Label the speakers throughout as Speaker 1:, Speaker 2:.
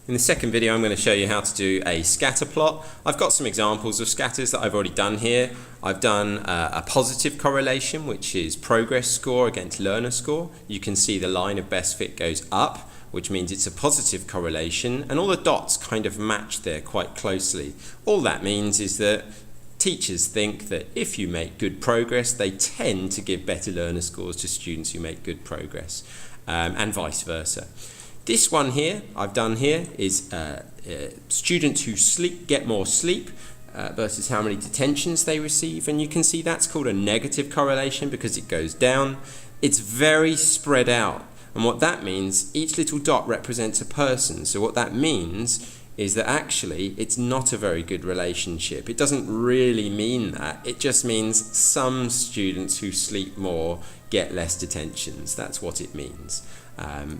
Speaker 1: In the second video I'm going to show you how to do a scatter plot. I've got some examples of scatters that I've already done here. I've done a positive correlation, which is progress score against learner score. You can see the line of best fit goes up, which means it's a positive correlation, and all the dots kind of match there quite closely. All that means is that teachers think that if you make good progress, they tend to give better learner scores to students who make good progress, and vice versa. This one here, I've done here, is students who get more sleep versus how many detentions they receive, and you can see that's called a negative correlation because it goes down. It's very spread out, and what that means, each little dot represents a person, so what that means is that actually it's not a very good relationship. It doesn't really mean that, it just means some students who sleep more get less detentions. That's what it means.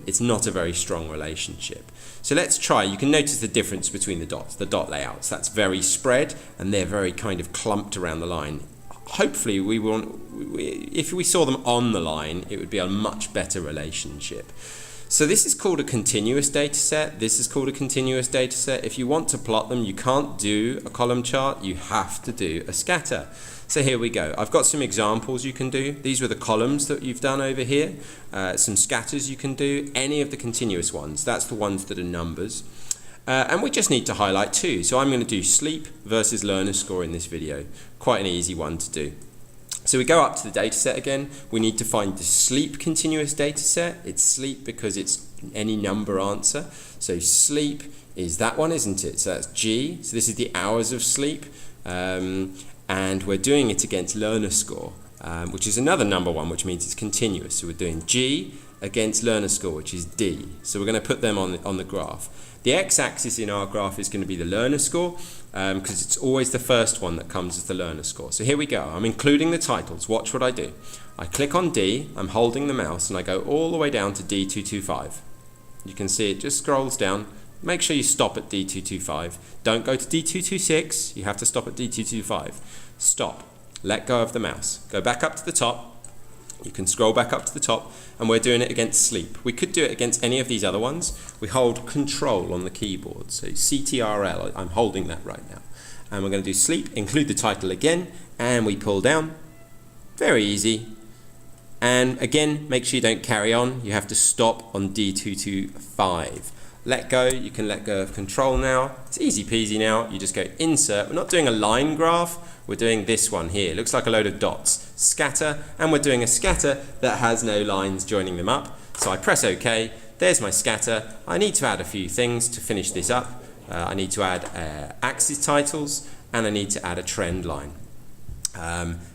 Speaker 1: It's not a very strong relationship. So let's try. You can notice the difference between the dots, the dot layouts. That's very spread and they're very kind of clumped around the line. Hopefully if we saw them on the line, it would be a much better relationship. So this is called a continuous data set. This is called a continuous data set. If you want to plot them, you can't do a column chart. You have to do a scatter. So here we go. I've got some examples you can do. These were the columns that you've done over here. Some scatters you can do. Any of the continuous ones. That's the ones that are numbers. And we just need to highlight two. So I'm going to do sleep versus learner score in this video. Quite an easy one to do. So we go up to the data set again. We need to find the sleep continuous data set. It's sleep because it's any number answer. So sleep is that one, isn't it? So that's G. So this is the hours of sleep. And we're doing it against learner score, which is another number one, which means it's continuous. So we're doing G against learner score, which is D. So we're going to put them on the graph. The x-axis in our graph is going to be the learner score, because it's always the first one that comes as the learner score. So here we go. I'm including the titles. Watch what I do. I click on D, I'm holding the mouse, and I go all the way down to D225. You can see it just scrolls down. Make sure you stop at D225. Don't go to D226. You have to stop at D225. Stop. Let go of the mouse. Go back up to the top. You can scroll back up to the top, and we're doing it against sleep. We could do it against any of these other ones. We hold Control on the keyboard. So CTRL, I'm holding that right now. And we're going to do sleep, include the title again, and we pull down. Very easy. And again, make sure you don't carry on. You have to stop on D225. Let go, you can let go of Control now. It's easy peasy now. You just go Insert. We're not doing a line graph. We're doing this one here. It looks like a load of dots. Scatter, and we're doing a scatter that has no lines joining them up. So I press OK. There's my scatter. I need to add a few things to finish this up. I need to add axis titles, and I need to add a trend line.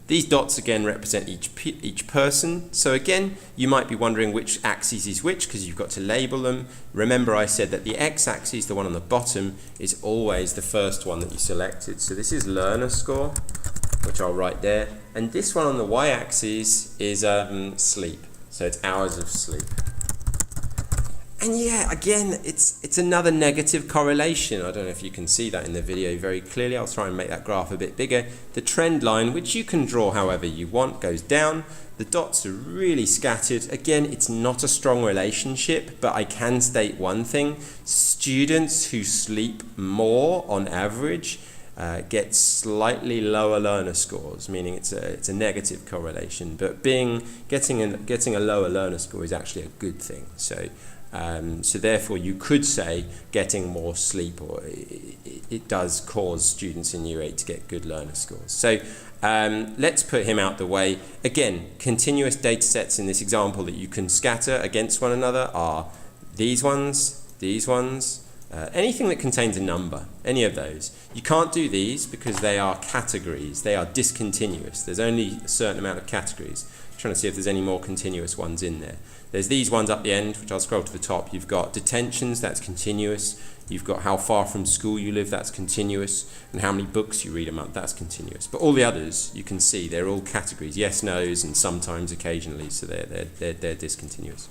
Speaker 1: These dots again represent each person. So again, you might be wondering which axis is which because you've got to label them. Remember I said that the x-axis, the one on the bottom, is always the first one that you selected. So this is learner score, which I'll write there. And this one on the y-axis is sleep. So it's hours of sleep. And yeah, again, it's another negative correlation. I don't know if you can see that in the video very clearly. I'll try and make that graph a bit bigger. The trend line, which you can draw however you want, goes down. The dots are really scattered. Again, it's not a strong relationship, but I can state one thing. Students who sleep more on average get slightly lower learner scores, meaning it's a negative correlation. But getting a lower learner score is actually a good thing. So therefore you could say getting more sleep, or it does cause students in Year 8 to get good learner scores. So let's put him out the way. Again, continuous data sets in this example that you can scatter against one another are these ones, anything that contains a number, any of those. You can't do these because they are categories, they are discontinuous. There's only a certain amount of categories. I'm trying to see if there's any more continuous ones in there. There's these ones up the end, which I'll scroll to the top. You've got detentions, that's continuous. You've got how far from school you live, that's continuous. And how many books you read a month, that's continuous. But all the others, you can see, they're all categories. Yes, no's, and sometimes, occasionally, so they're discontinuous.